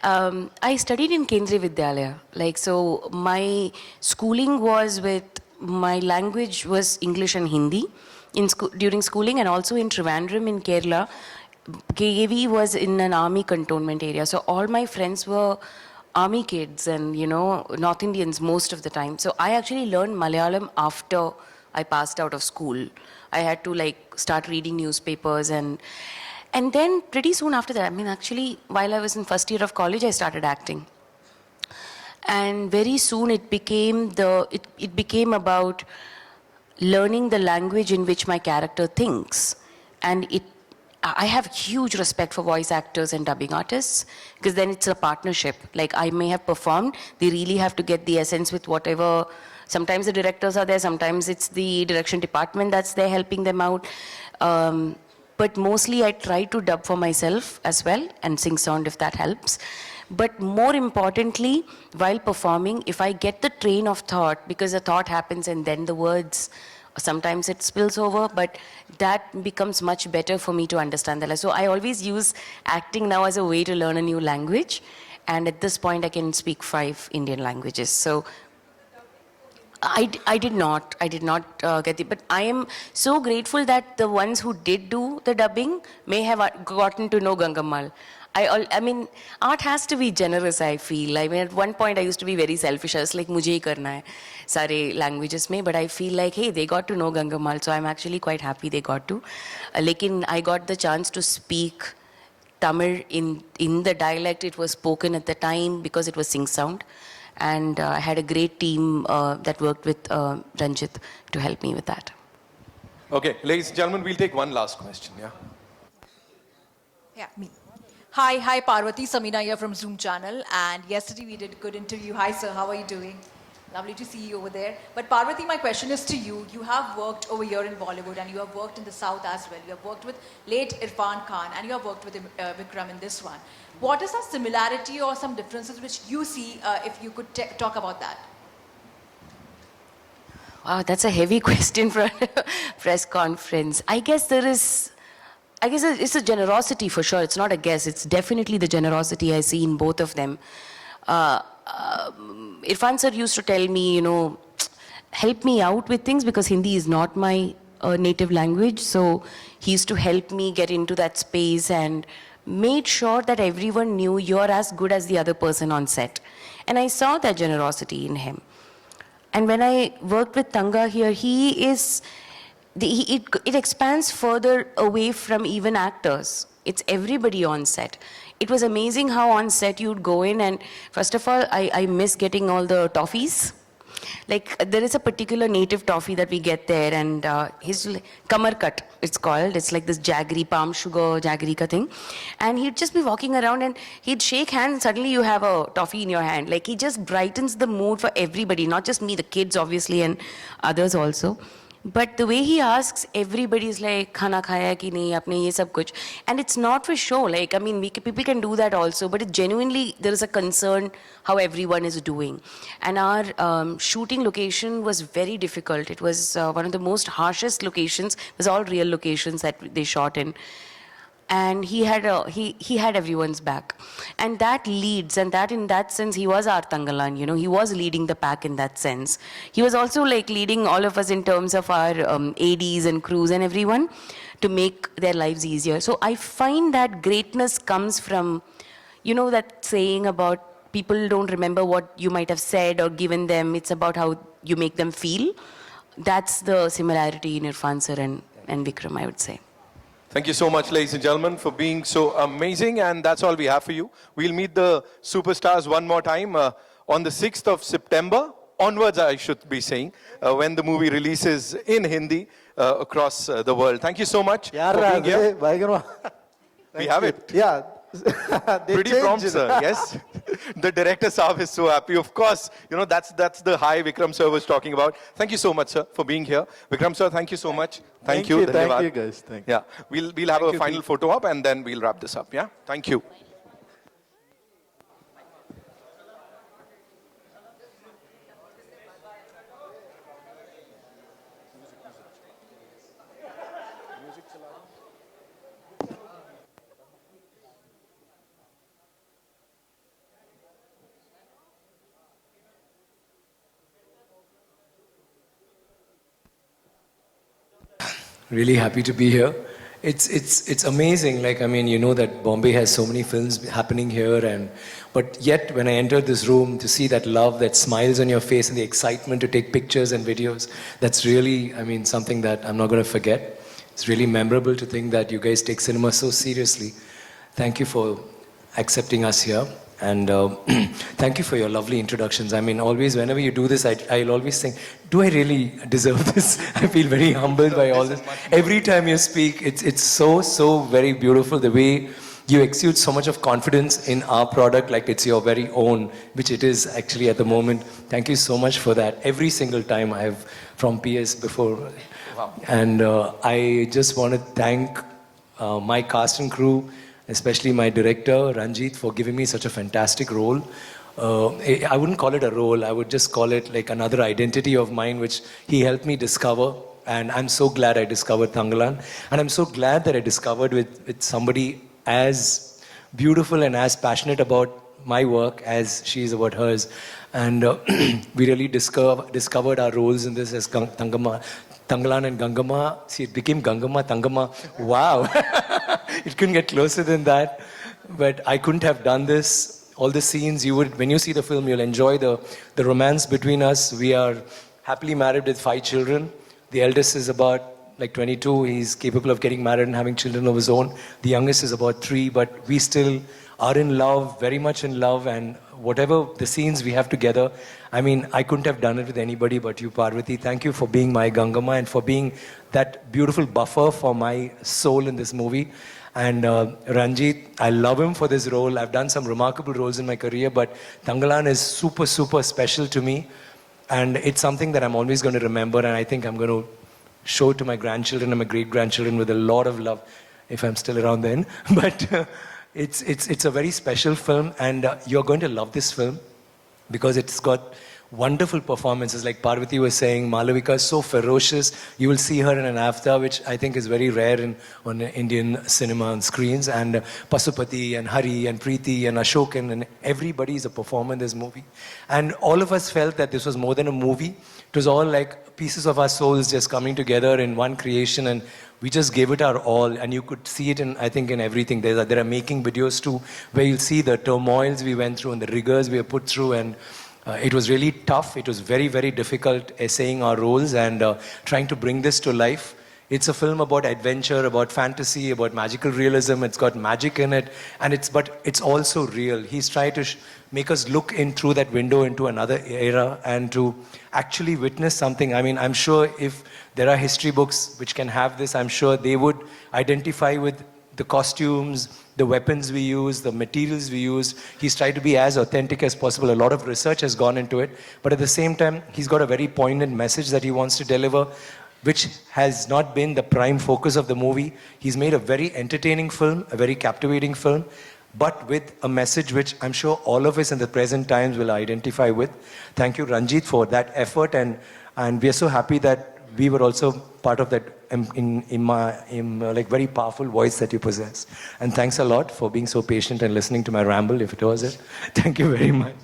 I studied in 𝐂𝐮𝐫𝐫𝐞 Vidyalaya. Like, so my schooling was with, my language was English and Hindi during schooling, and also in Trivandrum in Kerala. KAV was in an army cantonment area. So all my friends were army kids and, you know, North Indians most of the time. So I actually learned Malayalam after I passed out of school. I had to like start reading newspapers and then pretty soon after that, I mean, actually, while I was in first year of college, I started acting. And very soon it became it became about learning the language in which my character thinks. And I have huge respect for voice actors and dubbing artists, because then it's a partnership. Like, I may have performed, they really have to get the essence with whatever. Sometimes the directors are there, sometimes it's the direction department that's there helping them out. But mostly I try to dub for myself as well and sing sound if that helps. But more importantly, while performing, if I get the train of thought, because the thought happens and then the words, sometimes it spills over, but that becomes much better for me to understand that. So I always use acting now as a way to learn a new language. And at this point, I can speak 5 Indian languages. So I did not get it, but I am so grateful that the ones who did do the dubbing may have gotten to know Gangammal. I mean, art has to be generous, I feel. I mean, at one point I used to be very selfish. I was like, mujhe hi karna hai, sare languages mein. But I feel like, hey, they got to know Gangammal, so I'm actually quite happy they got to. Lekin I got the chance to speak Tamil in the dialect it was spoken at the time, because it was sing sound. And I had a great team that worked with Ranjit to help me with that. Okay, ladies and gentlemen, we'll take one last question, yeah? Yeah, me. Hi, Parvathy, Samina here from Zoom channel. And yesterday we did a good interview. Hi, sir, how are you doing? Lovely to see you over there. But Parvathy, my question is to you. You have worked over here in Bollywood and you have worked in the South as well. You have worked with late Irfan Khan and you have worked with Vikram in this one. What is the similarity or some differences which you see, if you could talk about that? Wow, that's a heavy question for a press conference. I guess it's a generosity for sure. It's not a guess. It's definitely the generosity I see in both of them. Irfan sir used to tell me, you know, help me out with things, because Hindi is not my native language. So he used to help me get into that space and made sure that everyone knew you're as good as the other person on set. And I saw that generosity in him. And when I worked with Tanga here, it expands further away from even actors. It's everybody on set. It was amazing how on set you'd go in, and first of all, I miss getting all the toffees. Like, there is a particular native toffee that we get there, and his kamar cut, it's called. It's like this jaggery, palm sugar jaggery ka thing. And he'd just be walking around and he'd shake hands and suddenly you have a toffee in your hand. Like, he just brightens the mood for everybody, not just me, the kids obviously, and others also. But the way he asks, everybody's like, khana khaya ki nahi, apne ye sab kuch. And it's not for show. Like, I mean, people can do that also, but it genuinely, there is a concern how everyone is doing. And our shooting location was very difficult. It was one of the most harshest locations. It was all real locations that they shot in. And he had everyone's back, and that leads, and that in that sense he was our Thangalan, you know, he was leading the pack in that sense. He was also like leading all of us in terms of our ADs and crews and everyone to make their lives easier. So I find that greatness comes from, you know, that saying about people don't remember what you might have said or given them, it's about how you make them feel. That's the similarity in Irfan sir and Vikram, I would say. Thank you so much, ladies and gentlemen, for being so amazing. And that's all we have for you. We'll meet the superstars one more time on the 6th of September. Onwards, I should be saying, when the movie releases in Hindi across the world. Thank you so much for being here. We have it. Yeah. Pretty prompt, sir. Yes. The director Saab is so happy. Of course, you know, that's the high Vikram sir was talking about. Thank you so much, sir, for being here. Vikram sir, thank you so much. Thank you. Thank you, guys. Thank you. Yeah. We'll have a final photo up and then we'll wrap this up. Yeah. Thank you. Really happy to be here. It's amazing. Like, I mean, you know that Bombay has so many films happening here, but yet when I entered this room, to see that love, that smiles on your face, and the excitement to take pictures and videos, that's really, I mean, something that I'm not going to forget. It's really memorable to think that you guys take cinema so seriously. Thank you for accepting us here. And thank you for your lovely introductions. I mean, always, whenever you do this, I'll always think, do I really deserve this? I feel very humbled by all this. Every time you speak, it's so very beautiful. The way you exude so much of confidence in our product, like it's your very own, which it is actually at the moment. Thank you so much for that. Every single time I have from PS before. Wow. And I just want to thank my cast and crew, especially my director, Ranjit, for giving me such a fantastic role. I wouldn't call it a role, I would just call it like another identity of mine, which he helped me discover. And I'm so glad I discovered Thangalan. And I'm so glad that I discovered with somebody as beautiful and as passionate about my work as she is about hers. And we really discovered our roles in this as Thangalan and Gangama. See, it became Gangama, Thangama. Wow. It couldn't get closer than that. But I couldn't have done this. All the scenes, when you see the film, you'll enjoy the romance between us. We are happily married with 5 children. The eldest is about like 22. He's capable of getting married and having children of his own. The youngest is about 3, but we still are in love, very much in love. And whatever the scenes we have together, I mean, I couldn't have done it with anybody but you, Parvathy. Thank you for being my Gangama and for being that beautiful buffer for my soul in this movie. And Ranjit, I love him for this role. I've done some remarkable roles in my career, but Thangalan is super special to me. And it's something that I'm always going to remember, and I think I'm going to show to my grandchildren and my great-grandchildren with a lot of love, if I'm still around then. But it's a very special film, and you're going to love this film because it's got wonderful performances. Like Parvathy was saying, Malavika is so ferocious. You will see her in an avatar, which I think is very rare on Indian cinema on screens. And Pasupati and Hari and Preeti and Ashokan, and everybody is a performer in this movie. And all of us felt that this was more than a movie. It was all like pieces of our souls just coming together in one creation, and we just gave it our all. And you could see it I think in everything. There are making videos too, where you'll see the turmoils we went through and the rigors we have put through. And it was really tough. It was very difficult essaying our roles and trying to bring this to life. It's a film about adventure, about fantasy, about magical realism. It's got magic in it, but it's also real. He's trying to make us look in through that window into another era and to actually witness something. I mean, I'm sure if there are history books which can have this, I'm sure they would identify with the costumes, the weapons we use, the materials we use. He's tried to be as authentic as possible. A lot of research has gone into it. But at the same time, he's got a very poignant message that he wants to deliver, which has not been the prime focus of the movie. He's made a very entertaining film, a very captivating film, but with a message which I'm sure all of us in the present times will identify with. Thank you, Ranjit, for that effort. And we are so happy that we were also part of that in like very powerful voice that you possess. And thanks a lot for being so patient and listening to my ramble, if it was it. Thank you very much.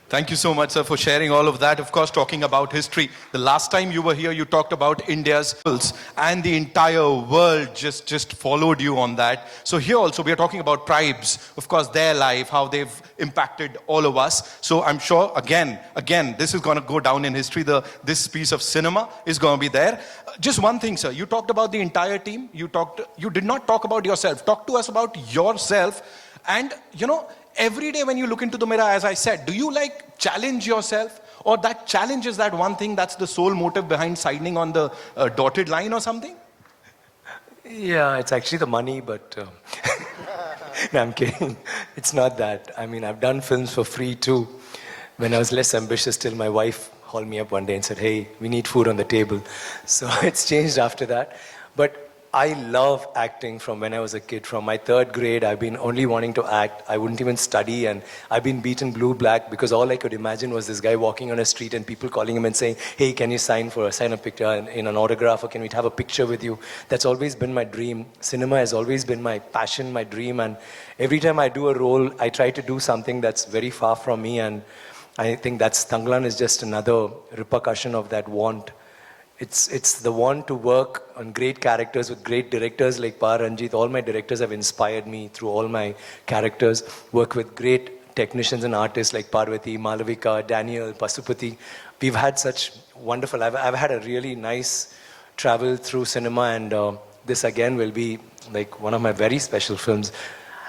Thank you so much, sir, for sharing all of that. Of course, talking about history. The last time you were here, you talked about India's pulse, and the entire world just followed you on that. So here also, we are talking about tribes, of course, their life, how they've impacted all of us. So I'm sure, again, this is going to go down in history. This piece of cinema is going to be there. Just one thing, sir. You talked about the entire team. You did not talk about yourself. Talk to us about yourself. And, every day when you look into the mirror, as I said, do you challenge yourself? Or that challenge is that one thing that's the sole motive behind signing on the dotted line or something? Yeah, it's actually the money, but no, I'm kidding. It's not that. I mean, I've done films for free too. When I was less ambitious, till my wife called me up one day and said, hey, we need food on the table. So it's changed after that. But I love acting from when I was a kid. From my 3rd grade, I've been only wanting to act. I wouldn't even study, and I've been beaten blue-black because all I could imagine was this guy walking on a street and people calling him and saying, hey, can you sign a picture in an autograph, or can we have a picture with you? That's always been my dream. Cinema has always been my passion, my dream, and every time I do a role, I try to do something that's very far from me, and I think Thangalan is just another repercussion of that want. it's the one to work on great characters with great directors like Ranjit. All my directors have inspired me through all my characters. Work with great technicians and artists like Parvathy, Malavika, Daniel, Pasupati. We've had such wonderful. I've had a really nice travel through cinema, and this again will be like one of my very special films.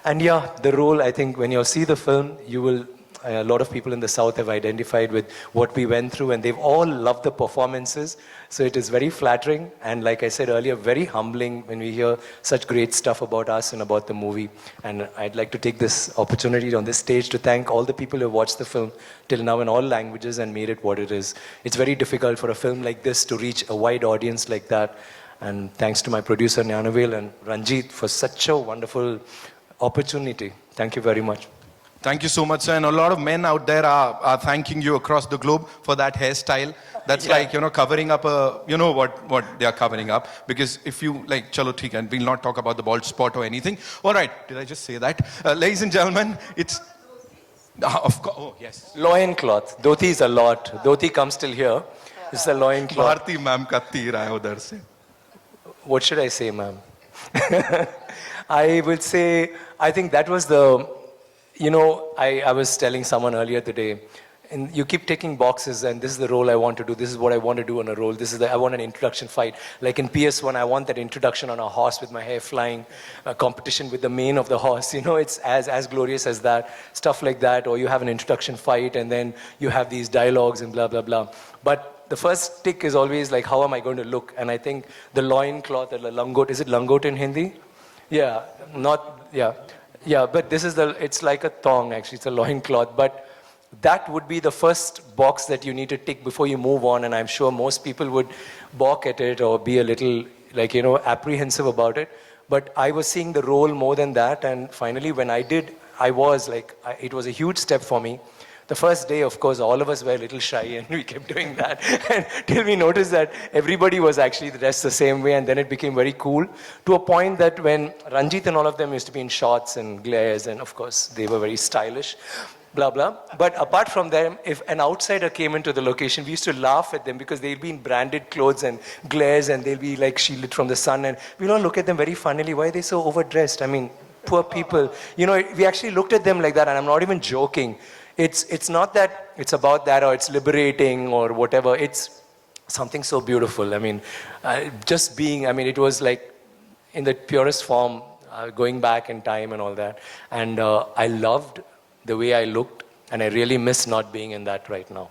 And yeah, the role, I think when you see the film, you will. A lot of people in the South have identified with what we went through, and they've all loved the performances. So it is very flattering, and like I said earlier, very humbling when we hear such great stuff about us and about the movie. And I'd like to take this opportunity on this stage to thank all the people who have watched the film till now in all languages and made it what it is. It's very difficult for a film like this to reach a wide audience like that. And thanks to my producer Gnanavel and Ranjit for such a wonderful opportunity. Thank you very much. Thank you so much, sir. And a lot of men out there are thanking you across the globe for that hairstyle. That's like, covering up what they are covering up. Because if you, chalo theek hai, we'll not talk about the bald spot or anything. All right, did I just say that? Ladies and gentlemen, it's... of course, oh, yes. Loin cloth. Dhoti is a lot. Dhoti comes till here. It's a loin cloth. Bharti ma'am ka teer aaya udhar se. What should I say, ma'am? I would say, I think that was the... I was telling someone earlier today, and you keep taking boxes, and this is the role I want to do, this is what I want to do on a role, I want an introduction fight. Like in PS1, I want that introduction on a horse with my hair flying, a competition with the mane of the horse, it's as glorious as that, stuff like that, or you have an introduction fight, and then you have these dialogues and blah, blah, blah. But the first tick is always like, how am I going to look? And I think the loincloth, or the langot, is it langot in Hindi? Yeah, Yeah, but it's like a thong actually, it's a loincloth. But that would be the first box that you need to tick before you move on. And I'm sure most people would balk at it or be a little, apprehensive about it. But I was seeing the role more than that. And finally, when I did, it was a huge step for me. The first day, of course, all of us were a little shy and we kept doing that until we noticed that everybody was actually dressed the same way, and then it became very cool to a point that when Ranjit and all of them used to be in shorts and glares, and of course they were very stylish, blah, blah. But apart from them, if an outsider came into the location, we used to laugh at them because they'll be in branded clothes and glares, and they'll be shielded from the sun, and we'll all look at them very funnily. Why are they so overdressed? I mean, poor people. We actually looked at them like that, and I'm not even joking. It's not that it's about that or it's liberating or whatever. It's something so beautiful. I mean, just being, it was like in the purest form, going back in time and all that. And I loved the way I looked, and I really miss not being in that right now.